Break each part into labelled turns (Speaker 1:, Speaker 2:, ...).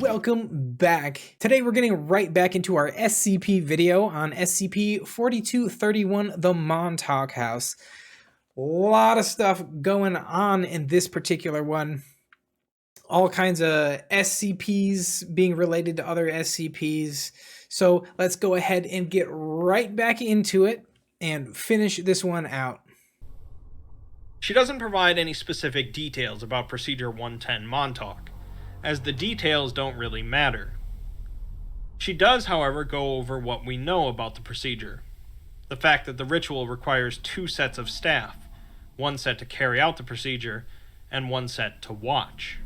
Speaker 1: welcome back. Today we're getting right back into our SCP video on SCP-4231, the Montauk House. A lot of stuff going on in this particular one. All kinds of SCPs being related to other SCPs. So let's go ahead and get right back into it and finish this one out.
Speaker 2: She doesn't provide any specific details about Procedure 110 Montauk, as the details don't really matter. She does, however, go over what we know about the procedure. The fact that the ritual requires 2 sets of staff, one set to carry out the procedure, and one set to watch.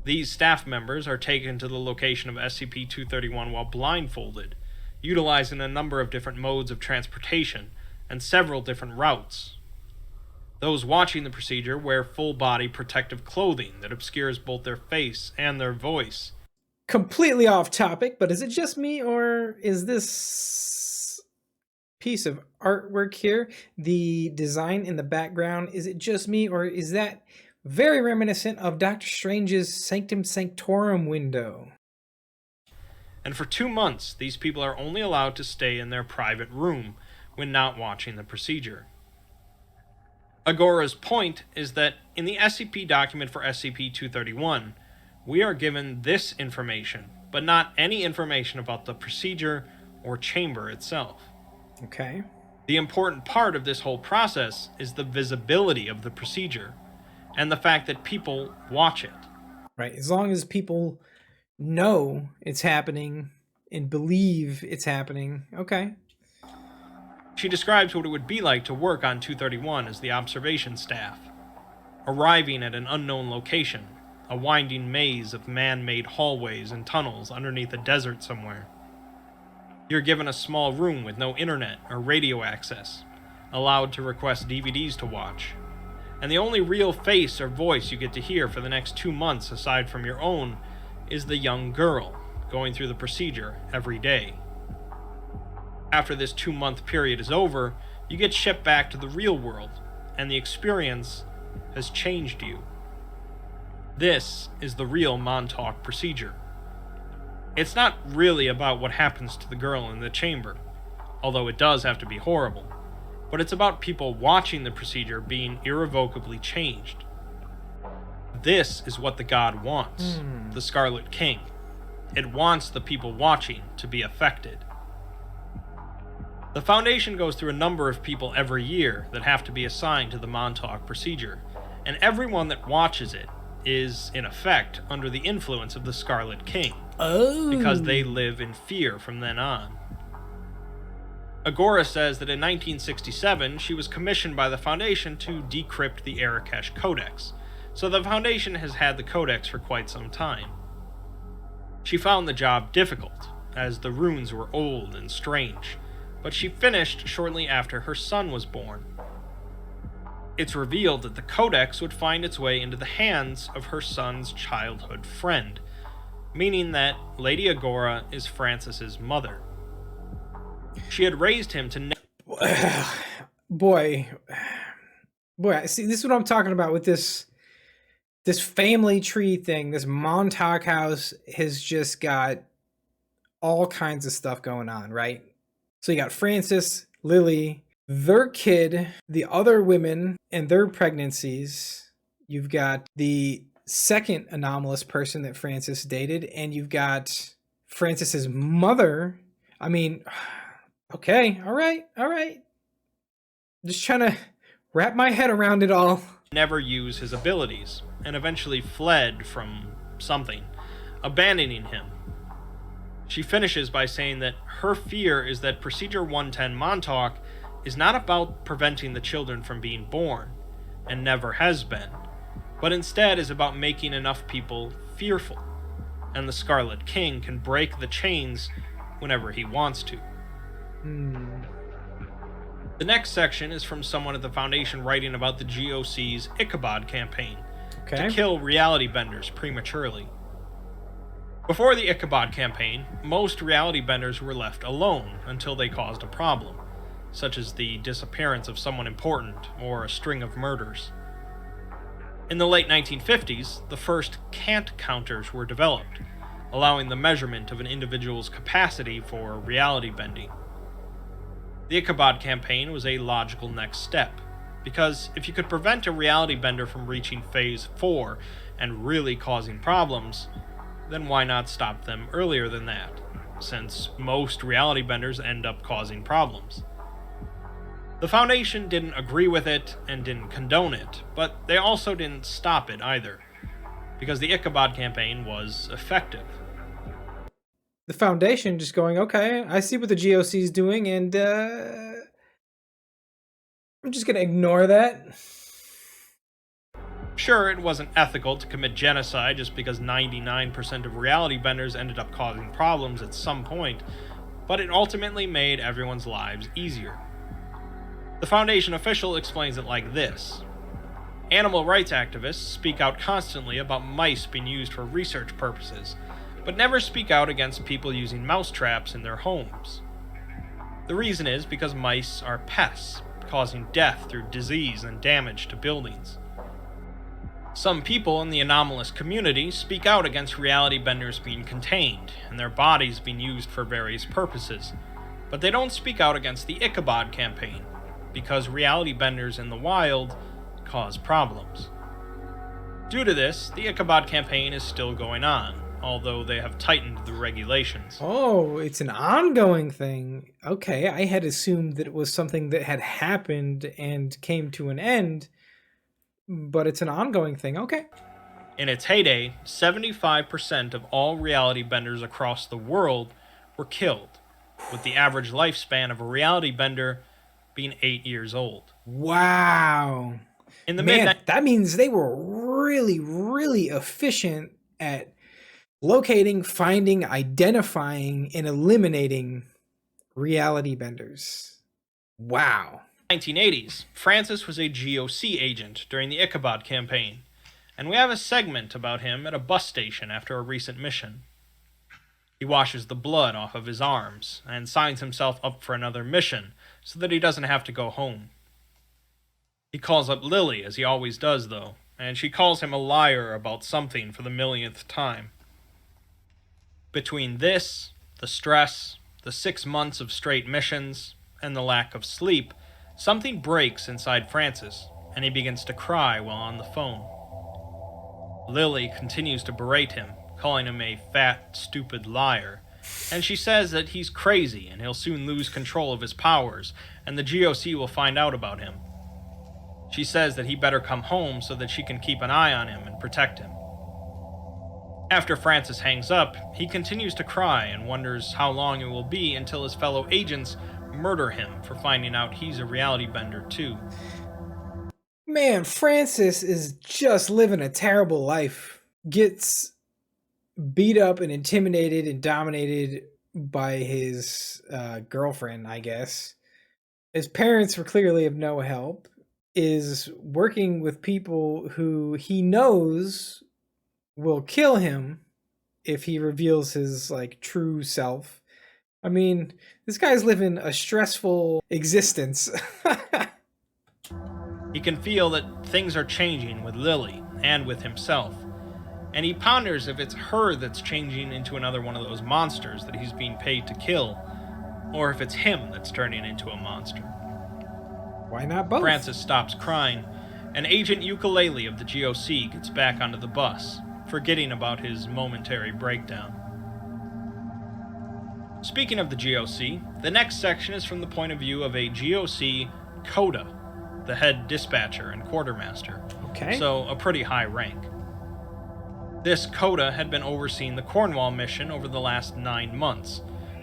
Speaker 2: These staff members are taken to the location of SCP-231 while blindfolded, utilizing a number of different modes of transportation and several different routes. Those watching the procedure wear full-body protective clothing that obscures both their face and their voice.
Speaker 1: Completely off topic, but is it just me, or is this piece of artwork here, the design in the background, is it just me, or is that very reminiscent of Dr. Strange's Sanctum Sanctorum window?
Speaker 2: And for 2 months, these people are only allowed to stay in their private room when not watching the procedure. Agora's point is that in the SCP document for SCP-231, we are given this information, but not any information about the procedure or chamber itself.
Speaker 1: Okay.
Speaker 2: The important part of this whole process is the visibility of the procedure, and the fact that people watch it.
Speaker 1: Right, as long as people know it's happening and believe it's happening, okay.
Speaker 2: She describes what it would be like to work on 231 as the observation staff, arriving at an unknown location, a winding maze of man-made hallways and tunnels underneath a desert somewhere. You're given a small room with no internet or radio access, allowed to request DVDs to watch, and the only real face or voice you get to hear for the next 2 months aside from your own is the young girl going through the procedure every day. After this 2-month period is over, you get shipped back to the real world, and the experience has changed you. This is the real Montauk procedure. It's not really about what happens to the girl in the chamber, although it does have to be horrible, but it's about people watching the procedure being irrevocably changed. This is what the god wants, the Scarlet King. It wants the people watching to be affected. The Foundation goes through a number of people every year that have to be assigned to the Montauk procedure, and everyone that watches it is, in effect, under the influence of the Scarlet King, because they live in fear from then on. Agora says that in 1967 she was commissioned by the Foundation to decrypt the Arakesh Codex, so the Foundation has had the Codex for quite some time. She found the job difficult, as the runes were old and strange, but she finished shortly after her son was born. It's revealed that the Codex would find its way into the hands of her son's childhood friend, meaning that Lady Agora is Francis's mother. She had raised him to
Speaker 1: Boy, see, this is what I'm talking about with this family tree thing. This Montauk House has just got all kinds of stuff going on, right? So you got Francis, Lily, their kid, the other women and their pregnancies. You've got the second anomalous person that Francis dated, and you've got Francis's mother. I mean, okay, all right. Just trying to wrap my head around it all.
Speaker 2: Never use his abilities, and eventually fled from something, abandoning him. She finishes by saying that her fear is that Procedure 110 Montauk is not about preventing the children from being born, and never has been, but instead is about making enough people fearful, and the Scarlet King can break the chains whenever he wants to. The next section is from someone at the Foundation writing about the GOC's Ichabod Campaign, to kill reality benders prematurely. Before the Ichabod Campaign, most reality benders were left alone until they caused a problem, such as the disappearance of someone important or a string of murders. In the late 1950s, the first cant counters were developed, allowing the measurement of an individual's capacity for reality bending. The Ichabod Campaign was a logical next step, because if you could prevent a reality bender from reaching Phase 4 and really causing problems, then why not stop them earlier than that, since most reality benders end up causing problems. The Foundation didn't agree with it and didn't condone it, but they also didn't stop it either, because the Ichabod Campaign was effective.
Speaker 1: The Foundation just going, okay, I see what the GOC is doing, and I'm just going to ignore that.
Speaker 2: Sure, it wasn't ethical to commit genocide just because 99% of reality benders ended up causing problems at some point, but it ultimately made everyone's lives easier. The Foundation official explains it like this. Animal rights activists speak out constantly about mice being used for research purposes, but never speak out against people using mouse traps in their homes. The reason is because mice are pests, causing death through disease and damage to buildings. Some people in the anomalous community speak out against reality benders being contained and their bodies being used for various purposes, but they don't speak out against the Ichabod Campaign, because reality benders in the wild cause problems. Due to this, the Ichabod Campaign is still going on, although they have tightened the regulations.
Speaker 1: Oh, it's an ongoing thing. Okay, I had assumed that it was something that had happened and came to an end, but it's an ongoing thing. Okay.
Speaker 2: In its heyday, 75% of all reality benders across the world were killed, with the average lifespan of a reality bender being 8 years old.
Speaker 1: Wow.
Speaker 2: In the
Speaker 1: Man, that means they were really, really efficient at locating, finding, identifying, and eliminating reality benders. Wow.
Speaker 2: 1980s, Francis was a GOC agent during the Ichabod Campaign, and we have a segment about him at a bus station after a recent mission. He washes the blood off of his arms and signs himself up for another mission so that he doesn't have to go home. He calls up Lily, as he always does though, and she calls him a liar about something for the millionth time. Between this, the stress, the 6 months of straight missions, and the lack of sleep, something breaks inside Francis, and he begins to cry while on the phone. Lily continues to berate him, calling him a fat, stupid liar, and she says that he's crazy and he'll soon lose control of his powers, and the GOC will find out about him. She says that he better come home so that she can keep an eye on him and protect him. After Francis hangs up, he continues to cry and wonders how long it will be until his fellow agents murder him for finding out he's a reality bender too.
Speaker 1: Man, Francis is just living a terrible life. Gets beat up and intimidated and dominated by his girlfriend, I guess. His parents were clearly of no help. Is working with people who he knows will kill him if he reveals his true self. I mean, this guy's living a stressful existence.
Speaker 2: He can feel that things are changing with Lily and with himself, and he ponders if it's her that's changing into another one of those monsters that he's being paid to kill, or if it's him that's turning into a monster.
Speaker 1: Why not both?
Speaker 2: Francis stops crying, and Agent Ukulele of the GOC gets back onto the bus, forgetting about his momentary breakdown. Speaking of the GOC, the next section is from the point of view of a GOC Coda, the head dispatcher and quartermaster,
Speaker 1: Okay.
Speaker 2: so a pretty high rank. This Coda had been overseeing the Cornwall mission over the last 9 months,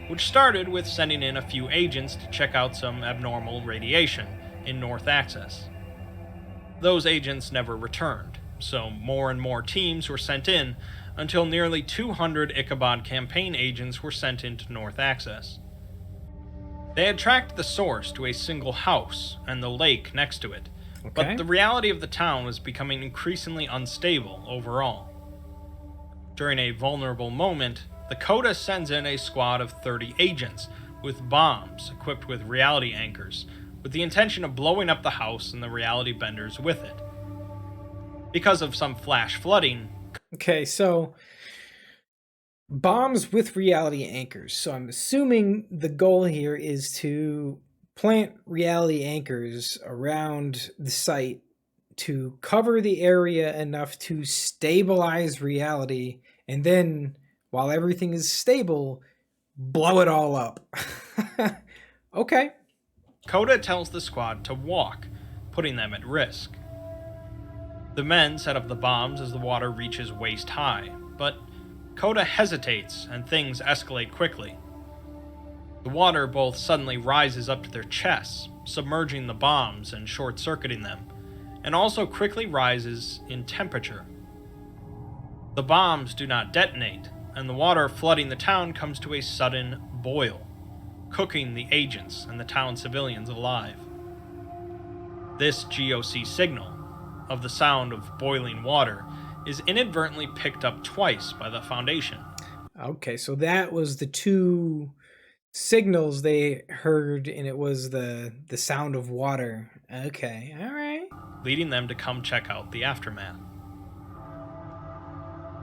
Speaker 2: which started with sending in a few agents to check out some abnormal radiation in North Axis. Those agents never returned, so more and more teams were sent in until nearly 200 Ichabod Campaign agents were sent into North Axis. They had tracked the source to a single house and the lake next to it, but the reality of the town was becoming increasingly unstable overall. During a vulnerable moment, the Coda sends in a squad of 30 agents with bombs equipped with reality anchors, with the intention of blowing up the house and the reality benders with it. Because of some flash flooding...
Speaker 1: Okay, so bombs with reality anchors. So I'm assuming the goal here is to plant reality anchors around the site to cover the area enough to stabilize reality, and then while everything is stable, blow it all up. Okay.
Speaker 2: Coda tells the squad to walk, putting them at risk. The men set up the bombs as the water reaches waist high, but Coda hesitates and things escalate quickly. The water both suddenly rises up to their chests, submerging the bombs and short-circuiting them, and also quickly rises in temperature. The bombs do not detonate, and the water flooding the town comes to a sudden boil, cooking the agents and the town civilians alive. This GOC signal, of the sound of boiling water, is inadvertently picked up twice by the Foundation.
Speaker 1: Okay, so that was the two signals they heard, and it was the sound of water. Okay, all right.
Speaker 2: Leading them to come check out the aftermath.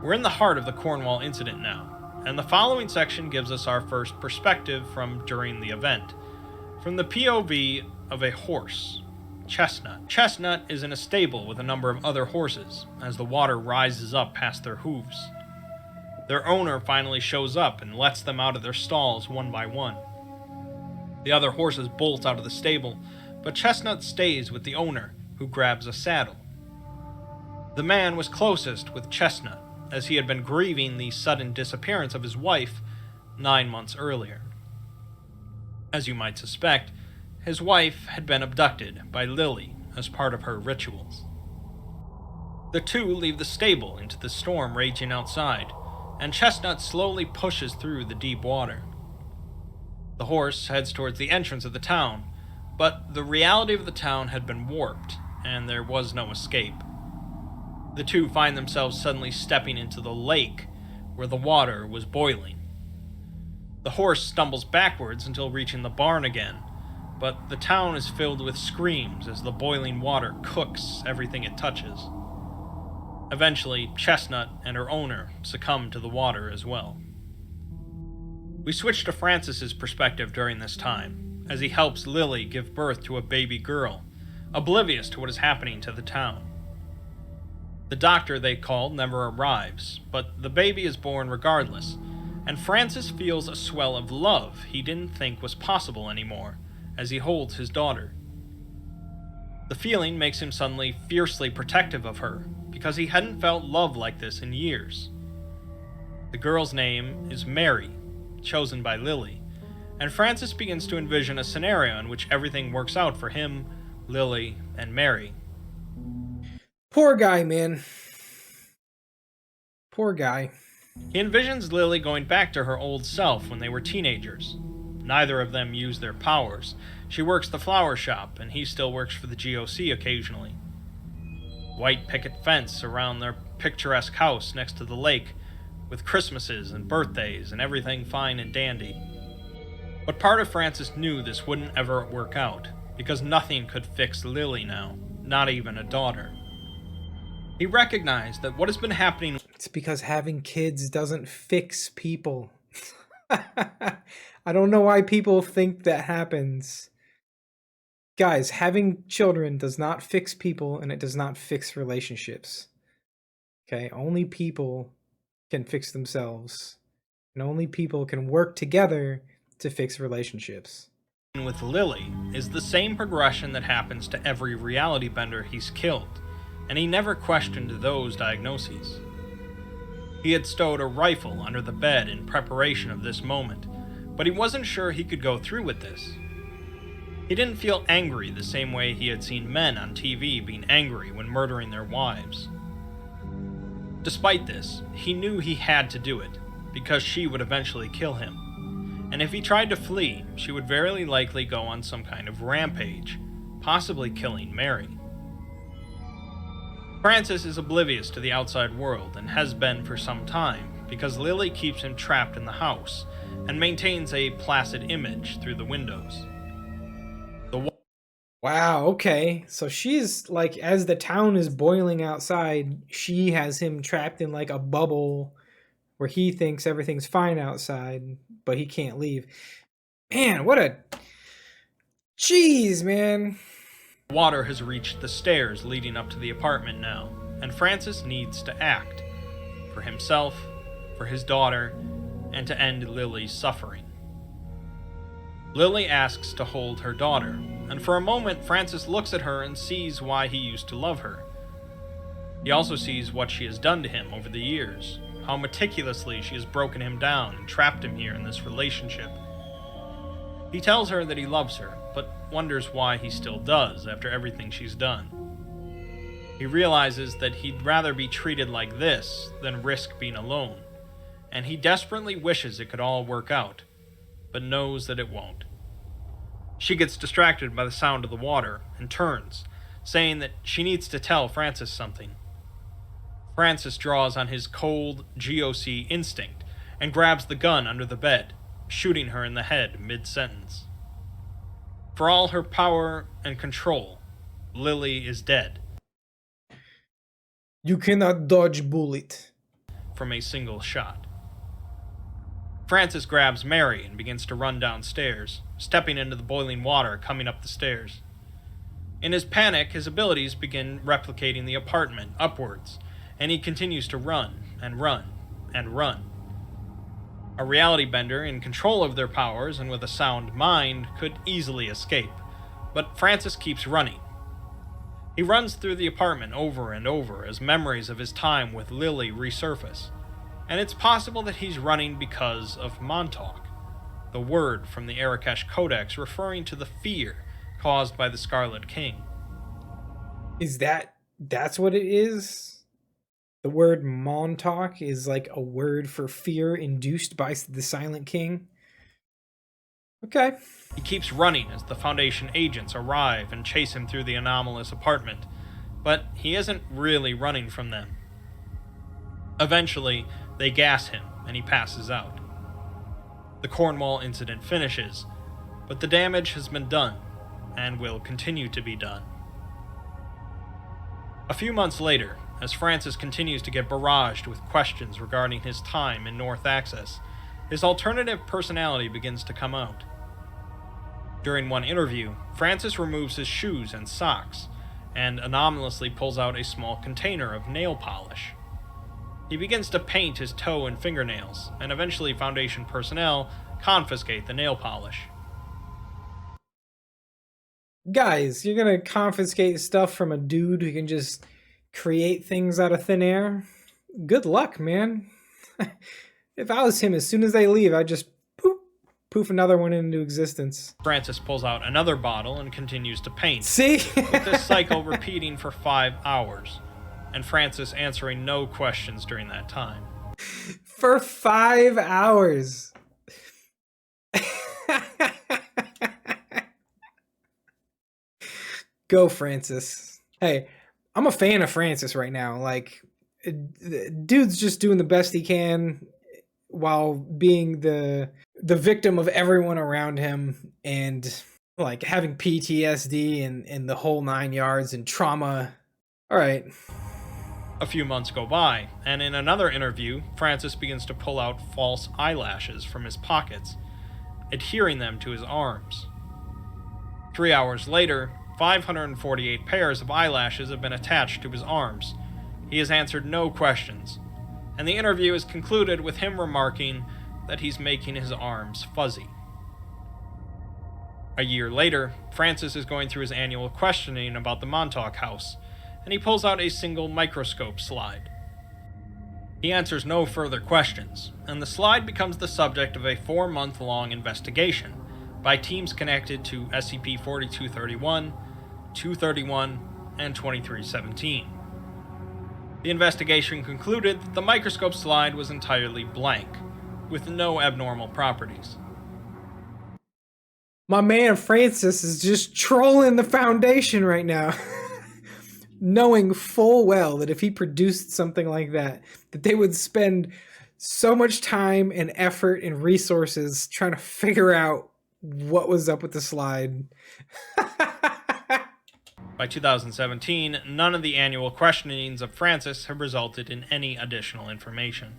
Speaker 2: We're in the heart of the Cornwall Incident now, and the following section gives us our first perspective from during the event, from the POV of a horse, Chestnut. Chestnut is in a stable with a number of other horses, as the water rises up past their hooves. Their owner finally shows up and lets them out of their stalls one by one. The other horses bolt out of the stable, but Chestnut stays with the owner, who grabs a saddle. The man was closest with Chestnut, as he had been grieving the sudden disappearance of his wife 9 months earlier. As you might suspect, his wife had been abducted by Lily as part of her rituals. The two leave the stable into the storm raging outside, and Chestnut slowly pushes through the deep water. The horse heads towards the entrance of the town, but the reality of the town had been warped, and there was no escape. The two find themselves suddenly stepping into the lake, where the water was boiling. The horse stumbles backwards until reaching the barn again, but the town is filled with screams as the boiling water cooks everything it touches. Eventually, Chestnut and her owner succumb to the water as well. We switch to Francis's perspective during this time, as he helps Lily give birth to a baby girl, oblivious to what is happening to the town. The doctor they called never arrives, but the baby is born regardless, and Francis feels a swell of love he didn't think was possible anymore, as he holds his daughter. The feeling makes him suddenly fiercely protective of her, because he hadn't felt love like this in years. The girl's name is Mary, chosen by Lily, and Francis begins to envision a scenario in which everything works out for him, Lily, and Mary.
Speaker 1: Poor guy, man. Poor guy.
Speaker 2: He envisions Lily going back to her old self when they were teenagers. Neither of them use their powers. She works the flower shop, and he still works for the GOC occasionally. White picket fence around their picturesque house next to the lake, with Christmases and birthdays and everything fine and dandy. But part of Francis knew this wouldn't ever work out, because nothing could fix Lily now, not even a daughter. He recognized that what has been happening...
Speaker 1: It's because having kids doesn't fix people. I don't know why people think that happens. Guys, having children does not fix people, and it does not fix relationships. Okay, only people can fix themselves, and only people can work together to fix relationships.
Speaker 2: With Lily is the same progression that happens to every reality bender he's killed, and he never questioned those diagnoses. He had stowed a rifle under the bed in preparation of this moment, but he wasn't sure he could go through with this. He didn't feel angry the same way he had seen men on TV being angry when murdering their wives. Despite this, he knew he had to do it, because she would eventually kill him. And if he tried to flee, she would very likely go on some kind of rampage, possibly killing Mary. Francis is oblivious to the outside world and has been for some time, because Lily keeps him trapped in the house and maintains a placid image through the windows.
Speaker 1: Wow, okay. So she's like, as the town is boiling outside, she has him trapped in like a bubble where he thinks everything's fine outside, but he can't leave. Man, what a... Jeez, man.
Speaker 2: Water has reached the stairs leading up to the apartment now, and Francis needs to act. For himself, for his daughter, and to end Lily's suffering. Lily asks to hold her daughter, and for a moment Francis looks at her and sees why he used to love her. He also sees what she has done to him over the years, how meticulously she has broken him down and trapped him here in this relationship. He tells her that he loves her, but wonders why he still does after everything she's done. He realizes that he'd rather be treated like this than risk being alone, and he desperately wishes it could all work out, but knows that it won't. She gets distracted by the sound of the water and turns, saying that she needs to tell Francis something. Francis draws on his cold GOC instinct and grabs the gun under the bed, shooting her in the head mid-sentence. For all her power and control, Lily is dead.
Speaker 1: You cannot dodge bullet.
Speaker 2: From a single shot. Francis grabs Mary and begins to run downstairs, stepping into the boiling water coming up the stairs. In his panic, his abilities begin replicating the apartment upwards, and he continues to run and run and run. A reality bender in control of their powers and with a sound mind could easily escape, but Francis keeps running. He runs through the apartment over and over as memories of his time with Lily resurface, and it's possible that he's running because of Montauk, the word from the Arakesh Codex referring to the fear caused by the Scarlet King.
Speaker 1: Is that's what it is? The word Montauk is like a word for fear induced by the Silent King? Okay.
Speaker 2: He keeps running as the Foundation agents arrive and chase him through the anomalous apartment, but he isn't really running from them. Eventually, they gas him and he passes out. The Cornwall Incident finishes, but the damage has been done and will continue to be done. A few months later, as Francis continues to get barraged with questions regarding his time in North Access, his alternative personality begins to come out. During one interview, Francis removes his shoes and socks, and anomalously pulls out a small container of nail polish. He begins to paint his toe and fingernails, and eventually Foundation personnel confiscate the nail polish.
Speaker 1: Guys, you're gonna confiscate stuff from a dude who can just create things out of thin air? Good luck, man. If I was him, as soon as they leave, I'd just poof another one into existence.
Speaker 2: Francis pulls out another bottle and continues to paint.
Speaker 1: See?
Speaker 2: With this cycle repeating for 5 hours, and Francis answering no questions during that time.
Speaker 1: For 5 hours. Go, Francis. Hey, I'm a fan of Francis right now. Like, dude's just doing the best he can while being the victim of everyone around him and like having PTSD and the whole 9 yards and trauma. All right.
Speaker 2: A few months go by, and in another interview, Francis begins to pull out false eyelashes from his pockets, adhering them to his arms. 3 hours later, 548 pairs of eyelashes have been attached to his arms. He has answered no questions, and the interview is concluded with him remarking that he's making his arms fuzzy. A year later, Francis is going through his annual questioning about the Montauk House, and he pulls out a single microscope slide. He answers no further questions, and the slide becomes the subject of a 4-month-long investigation by teams connected to SCP-4231, 231, and 2317. The investigation concluded that the microscope slide was entirely blank, with no abnormal properties.
Speaker 1: My man Francis is just trolling the Foundation right now. Knowing full well that if he produced something like that they would spend so much time and effort and resources trying to figure out what was up with the slide.
Speaker 2: By 2017, none of the annual questionings of Francis have resulted in any additional information.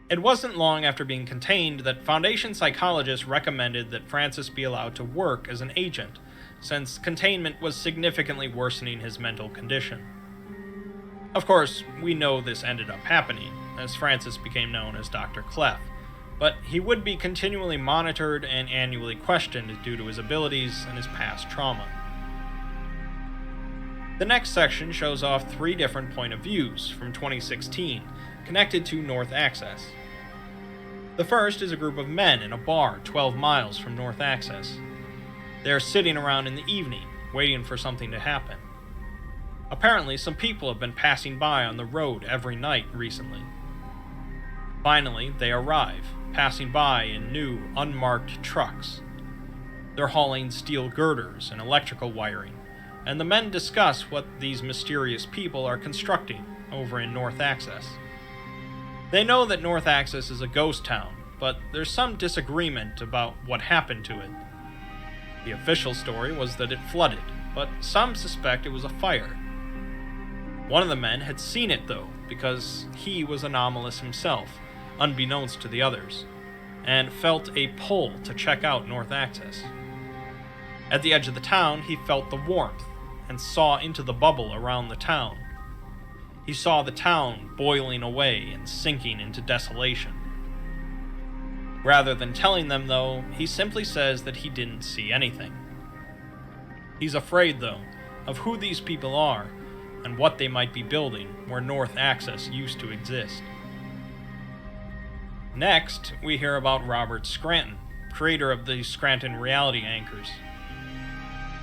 Speaker 2: It wasn't long after being contained that Foundation psychologists recommended that Francis be allowed to work as an agent, since containment was significantly worsening his mental condition. Of course, we know this ended up happening, as Francis became known as Dr. Clef, but he would be continually monitored and annually questioned due to his abilities and his past trauma. The next section shows off 3 different point of views from 2016, connected to North Access. The first is a group of men in a bar 12 miles from North Access. They are sitting around in the evening, waiting for something to happen. Apparently, some people have been passing by on the road every night recently. Finally, they arrive, passing by in new, unmarked trucks. They're hauling steel girders and electrical wiring, and the men discuss what these mysterious people are constructing over in North Access. They know that North Access is a ghost town, but there's some disagreement about what happened to it. The official story was that it flooded, but some suspect it was a fire. One of the men had seen it though, because he was anomalous himself, unbeknownst to the others, and felt a pull to check out North Access. At the edge of the town, he felt the warmth, and saw into the bubble around the town. He saw the town boiling away and sinking into desolation. Rather than telling them, though, he simply says that he didn't see anything. He's afraid, though, of who these people are and what they might be building where North Access used to exist. Next, we hear about Robert Scranton, creator of the Scranton reality anchors.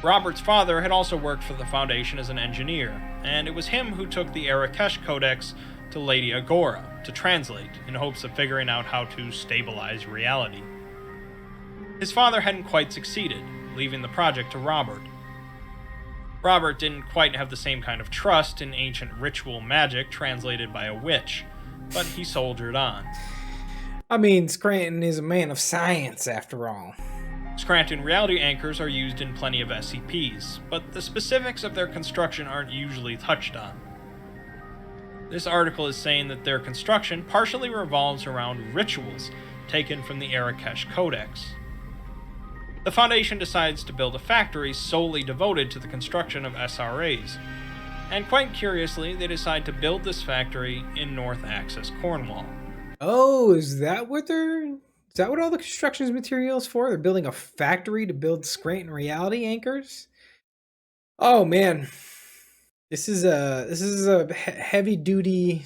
Speaker 2: Robert's father had also worked for the Foundation as an engineer, and it was him who took the Arakesh Codex to Lady Agora to translate in hopes of figuring out how to stabilize reality. His father hadn't quite succeeded, leaving the project to Robert. Robert didn't quite have the same kind of trust in ancient ritual magic translated by a witch, but he soldiered on.
Speaker 1: I mean, Scranton is a man of science, after all.
Speaker 2: Scranton reality anchors are used in plenty of SCPs, but the specifics of their construction aren't usually touched on. This article is saying that their construction partially revolves around rituals taken from the Arakesh Codex. The Foundation decides to build a factory solely devoted to the construction of SRAs, and quite curiously, they decide to build this factory in North Access, Cornwall.
Speaker 1: Oh, is that what all the construction materials for? They're building a factory to build Scranton reality anchors? Oh man. This is a heavy duty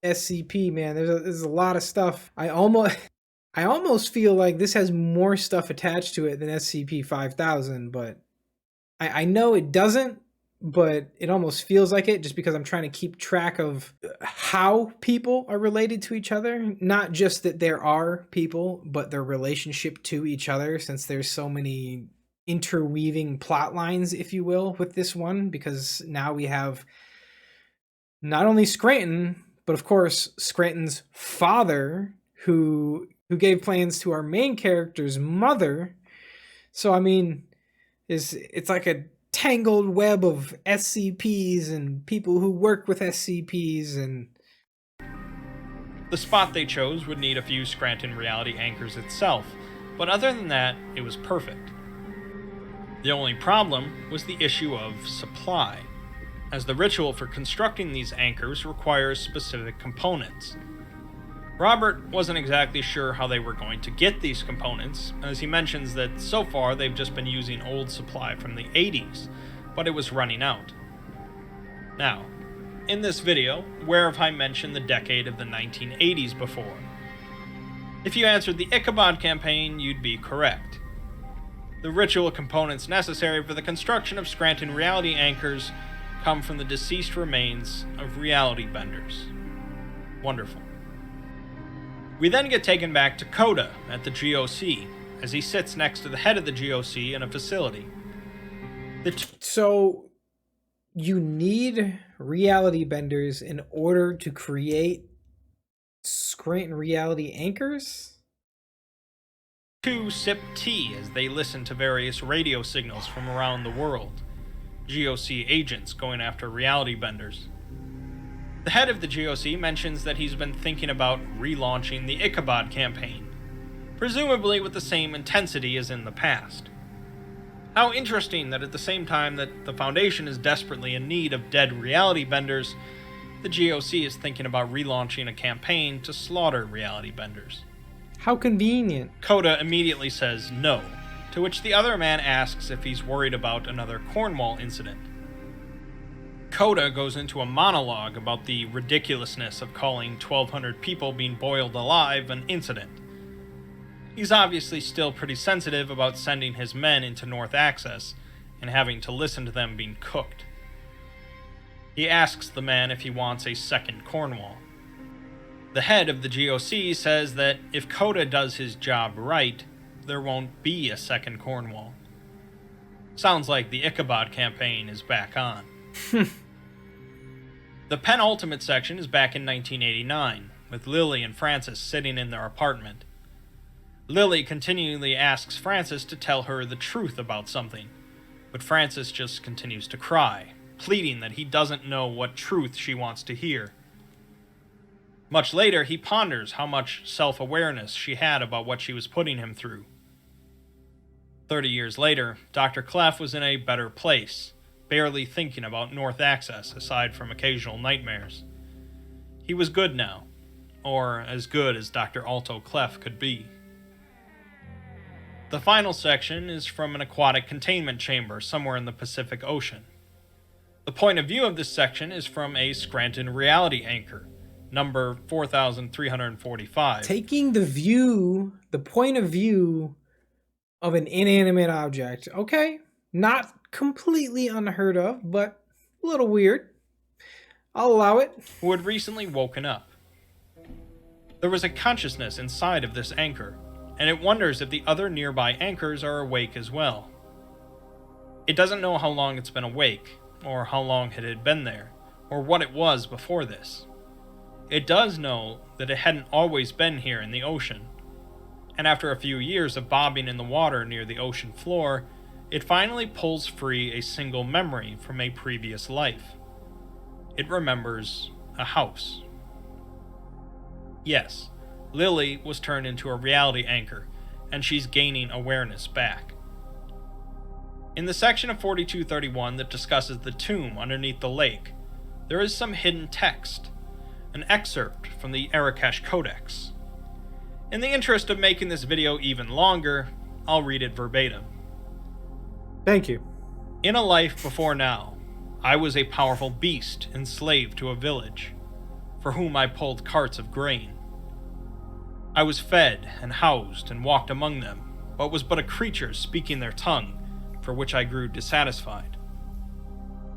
Speaker 1: SCP, man. There's a lot of stuff. I almost feel like this has more stuff attached to it than SCP-5000, but I know it doesn't, but it almost feels like it just because I'm trying to keep track of how people are related to each other. Not just that there are people, but their relationship to each other, since there's so many interweaving plot lines, if you will, with this one, because now we have not only Scranton, but of course Scranton's father, who gave plans to our main character's mother. So I mean, it's like a tangled web of SCPs and people who work with SCPs. And
Speaker 2: the spot they chose would need a few Scranton reality anchors itself, but other than that, it was perfect. The only problem was the issue of supply, as the ritual for constructing these anchors requires specific components. Robert wasn't exactly sure how they were going to get these components, as he mentions that so far they've just been using old supply from the 80s, but it was running out. Now, in this video, where have I mentioned the decade of the 1980s before? If you answered the Ichabod Campaign, you'd be correct. The ritual components necessary for the construction of Scranton reality anchors come from the deceased remains of reality benders. Wonderful. We then get taken back to Coda at the GOC, as he sits next to the head of the GOC in a facility.
Speaker 1: So, you need reality benders in order to create Scranton reality anchors?
Speaker 2: Two sip tea as they listen to various radio signals from around the world. GOC agents going after reality benders. The head of the GOC mentions that he's been thinking about relaunching the Ichabod Campaign, presumably with the same intensity as in the past. How interesting that at the same time that the Foundation is desperately in need of dead reality benders, the GOC is thinking about relaunching a campaign to slaughter reality benders.
Speaker 1: How convenient.
Speaker 2: Coda immediately says no, to which the other man asks if he's worried about another Cornwall Incident. Coda goes into a monologue about the ridiculousness of calling 1,200 people being boiled alive an incident. He's obviously still pretty sensitive about sending his men into North Access and having to listen to them being cooked. He asks the man if he wants a second Cornwall. The head of the GOC says that if Coda does his job right, there won't be a second Cornwall. Sounds like the Ichabod Campaign is back on. The penultimate section is back in 1989, with Lily and Francis sitting in their apartment. Lily continually asks Francis to tell her the truth about something, but Francis just continues to cry, pleading that he doesn't know what truth she wants to hear. Much later, he ponders how much self-awareness she had about what she was putting him through. 30 years later, Dr. Clef was in a better place, barely thinking about North Access aside from occasional nightmares. He was good now, or as good as Dr. Alto Clef could be. The final section is from an aquatic containment chamber somewhere in the Pacific Ocean. The point of view of this section is from a Scranton reality anchor, number 4345.
Speaker 1: Taking the point of view of an inanimate object. Okay, not completely unheard of, but a little weird. I'll allow it.
Speaker 2: Who had recently woken up. There was a consciousness inside of this anchor, and it wonders if the other nearby anchors are awake as well. It doesn't know how long it's been awake, or how long it had been there, or what it was before this. It does know that it hadn't always been here in the ocean, and after a few years of bobbing in the water near the ocean floor, it finally pulls free a single memory from a previous life. It remembers a house. Yes, Lily was turned into a reality anchor, and she's gaining awareness back. In the section of 4231 that discusses the tomb underneath the lake, there is some hidden text, an excerpt from the Arakash Codex. In the interest of making this video even longer, I'll read it verbatim.
Speaker 1: Thank you.
Speaker 2: In a life before now, I was a powerful beast enslaved to a village, for whom I pulled carts of grain. I was fed and housed and walked among them, but was but a creature speaking their tongue, for which I grew dissatisfied.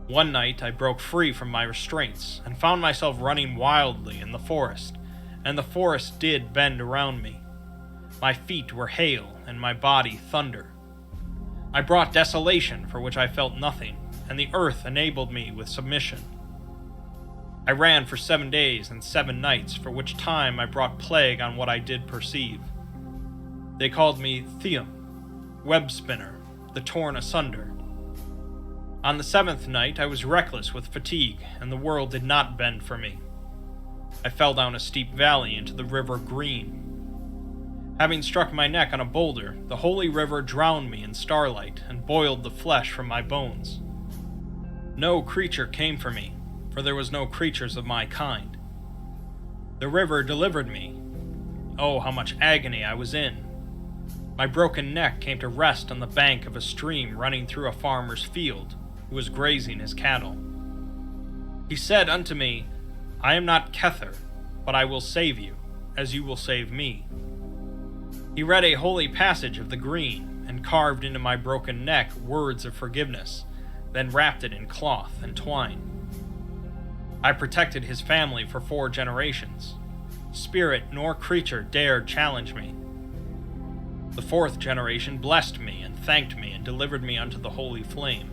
Speaker 2: One night I broke free from my restraints and found myself running wildly in the forest, and the forest did bend around me. My feet were hail and my body thunder. I brought desolation for which I felt nothing, and the earth enabled me with submission. I ran for 7 days and 7 nights, for which time I brought plague on what I did perceive. They called me Theum, web spinner, the torn asunder. On the 7th night I was reckless with fatigue, and the world did not bend for me. I fell down a steep valley into the river Green. Having struck my neck on a boulder, the holy river drowned me in starlight and boiled the flesh from my bones. No creature came for me, for there was no creatures of my kind. The river delivered me. Oh, how much agony I was in. My broken neck came to rest on the bank of a stream running through a farmer's field, who was grazing his cattle. He said unto me, I am not Kether, but I will save you, as you will save me. He read a holy passage of the green, and carved into my broken neck words of forgiveness, then wrapped it in cloth and twine. I protected his family for 4 generations. Spirit nor creature dared challenge me. The 4th generation blessed me and thanked me and delivered me unto the holy flame.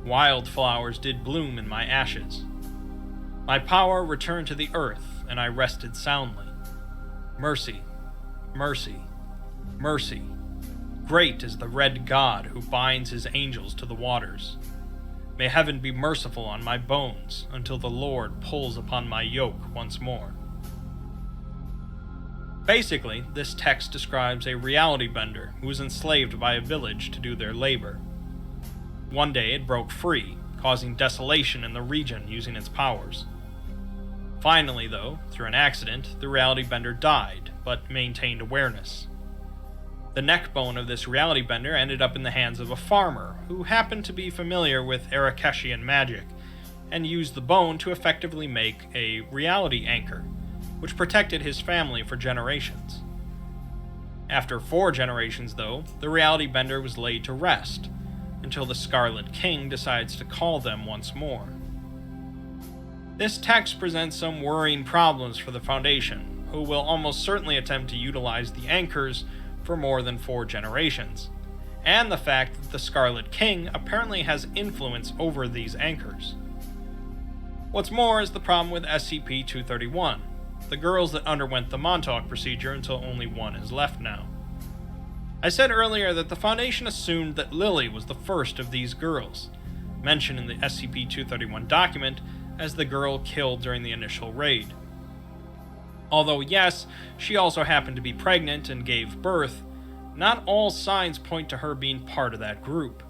Speaker 2: Wildflowers did bloom in my ashes. My power returned to the earth, and I rested soundly. Mercy, mercy, mercy. Great is the red god who binds his angels to the waters. May heaven be merciful on my bones until the Lord pulls upon my yoke once more. Basically, this text describes a reality bender who was enslaved by a village to do their labor. One day it broke free, causing desolation in the region using its powers. Finally, though, through an accident, the reality bender died, but maintained awareness. The neck bone of this reality bender ended up in the hands of a farmer who happened to be familiar with Arakeshian magic, and used the bone to effectively make a reality anchor, which protected his family for generations. After 4 generations, though, the reality bender was laid to rest, until the Scarlet King decides to call them once more. This text presents some worrying problems for the Foundation, who will almost certainly attempt to utilize the anchors for more than 4 generations, and the fact that the Scarlet King apparently has influence over these anchors. What's more is the problem with SCP-231, the girls that underwent the Montauk procedure until only one is left now. I said earlier that the Foundation assumed that Lily was the first of these girls, mentioned in the SCP-231 document as the girl killed during the initial raid. Although yes, she also happened to be pregnant and gave birth, not all signs point to her being part of that group.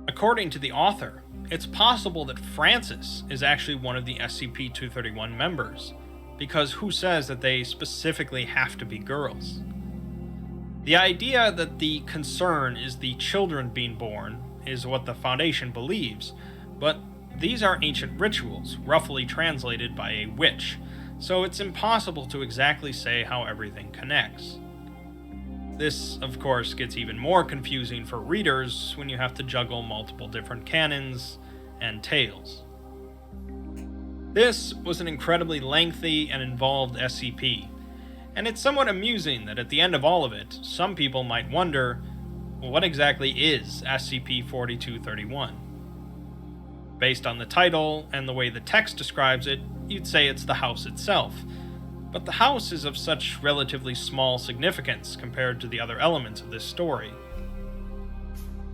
Speaker 2: According to the author, it's possible that Frances is actually one of the SCP-231 members, because who says that they specifically have to be girls? The idea that the concern is the children being born is what the Foundation believes, but these are ancient rituals, roughly translated by a witch, so it's impossible to exactly say how everything connects. This, of course, gets even more confusing for readers when you have to juggle multiple different canons and tales. This was an incredibly lengthy and involved SCP, and it's somewhat amusing that at the end of all of it, some people might wonder, well, what exactly is SCP-4231? Based on the title and the way the text describes it, you'd say it's the house itself, but the house is of such relatively small significance compared to the other elements of this story.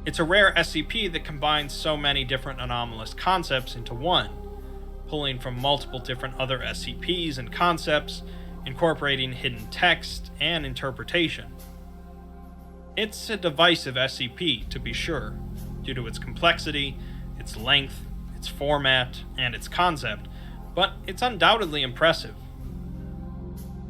Speaker 2: It's a rare SCP that combines so many different anomalous concepts into one, pulling from multiple different other SCPs and concepts, incorporating hidden text and interpretation. It's a divisive SCP, to be sure, due to its complexity, its length, its format, and its concept, but it's undoubtedly impressive.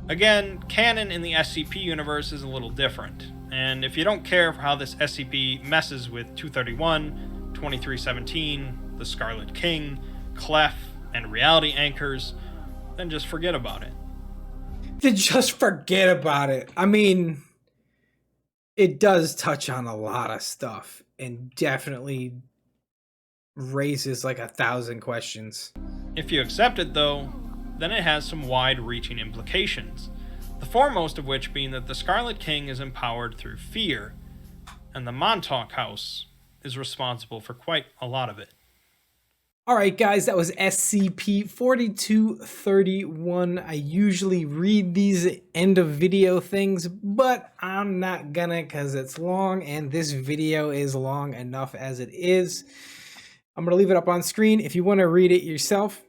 Speaker 2: Again, canon in the SCP universe is a little different, and if you don't care for how this SCP messes with 231, 2317, the Scarlet King, Clef, and reality anchors, then just forget about it.
Speaker 1: Just forget about it. I mean, it does touch on a lot of stuff and definitely raises like 1,000 questions.
Speaker 2: If you accept it, though, then it has some wide-reaching implications, the foremost of which being that the Scarlet King is empowered through fear, and the Montauk House is responsible for quite a lot of it.
Speaker 1: Alright guys, that was SCP-4231. I usually read these end of video things, but I'm not gonna because it's long and this video is long enough as it is. I'm gonna leave it up on screen if you want to read it yourself.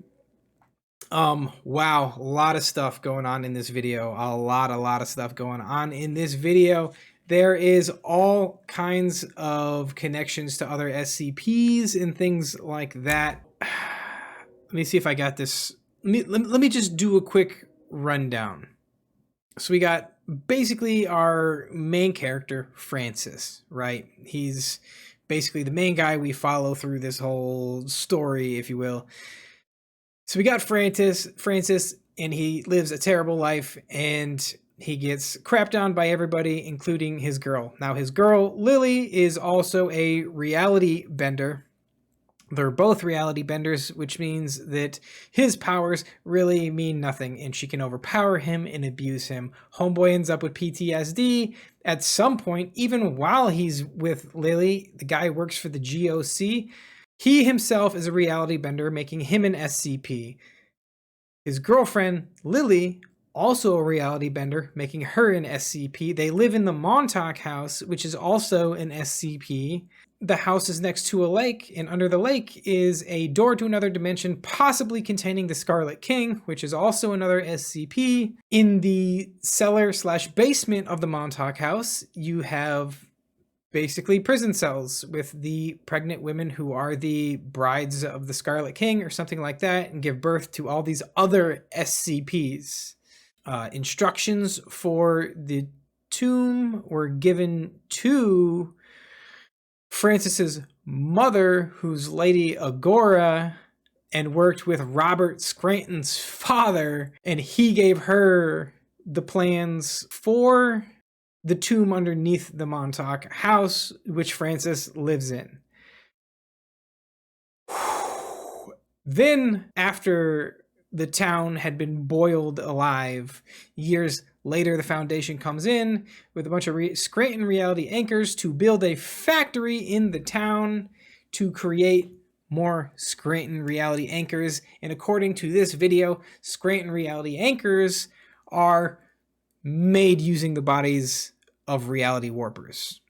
Speaker 1: Wow, a lot of stuff going on in this video. A lot of stuff going on in this video. There is all kinds of connections to other SCPs and things like that. Let me see if I got this. Let me just do a quick rundown. So we got basically our main character, Francis, right? He's basically the main guy we follow through this whole story, if you will. So we got Francis, and he lives a terrible life, and he gets crapped on by everybody, including his girl. Now, his girl, Lily, is also a reality bender. They're both reality benders, which means that his powers really mean nothing, and she can overpower him and abuse him. Homeboy ends up with PTSD. At some point, even while he's with Lily, the guy works for the GOC. He himself is a reality bender, making him an SCP. His girlfriend, Lily, also a reality bender, making her an SCP. They live in the Montauk House, which is also an SCP. the house is next to a lake, and under the lake is a door to another dimension, possibly containing the Scarlet King, which is also another SCP. In the cellar/basement of the Montauk House, you have basically prison cells with the pregnant women who are the brides of the Scarlet King or something like that, and give birth to all these other SCPs. Instructions for the tomb were given to Francis's mother, who's Lady Agora, and worked with Robert Scranton's father, and he gave her the plans for the tomb underneath the Montauk House, which Francis lives in. Then, after the town had been boiled alive, years later, the Foundation comes in with a bunch of Scranton reality anchors to build a factory in the town to create more Scranton reality anchors. And according to this video, Scranton reality anchors are made using the bodies of reality warpers.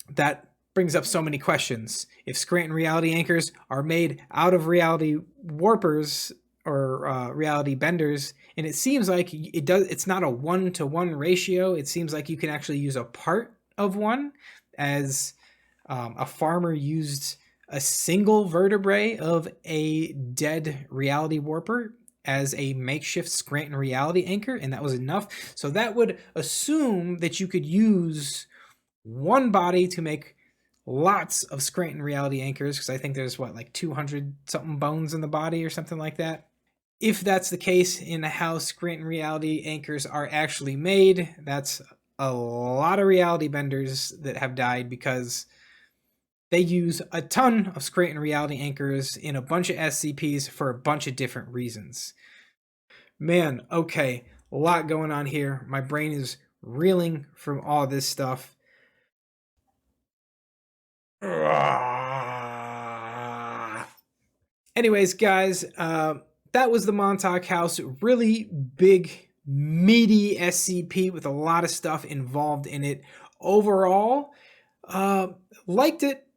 Speaker 1: That brings up so many questions. If Scranton reality anchors are made out of reality warpers or reality benders, and it seems like it's not a 1-to-1 ratio. It seems like you can actually use a part of one, as a farmer used a single vertebrae of a dead reality warper as a makeshift Scranton reality anchor, and that was enough. So that would assume that you could use one body to make lots of Scranton reality anchors, because I think there's like 200 something bones in the body or something like that. If that's the case in how Scranton reality anchors are actually made, that's a lot of reality benders that have died, because they use a ton of Scranton reality anchors in a bunch of SCPs for a bunch of different reasons. Man, okay, a lot going on here. My brain is reeling from all this stuff. Anyways, guys, that was the Montauk House. Really big, meaty SCP with a lot of stuff involved in it. Overall, liked it,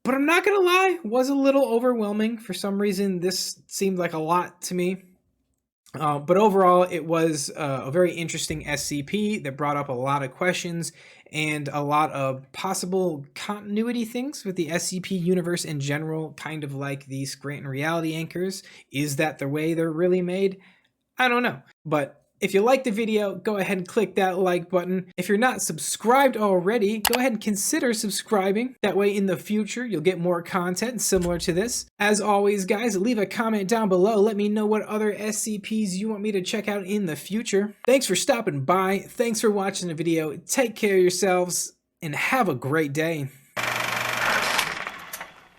Speaker 1: but I'm not gonna lie, was a little overwhelming. For some reason, this seemed like a lot to me. But overall, it was a very interesting SCP that brought up a lot of questions and a lot of possible continuity things with the SCP universe in general, kind of like the Scranton reality anchors. Is that the way they're really made? I don't know. But if you liked the video, go ahead and click that like button. If you're not subscribed already, go ahead and consider subscribing. That way in the future, you'll get more content similar to this. As always, guys, leave a comment down below. Let me know what other SCPs you want me to check out in the future. Thanks for stopping by. Thanks for watching the video. Take care of yourselves and have a great day.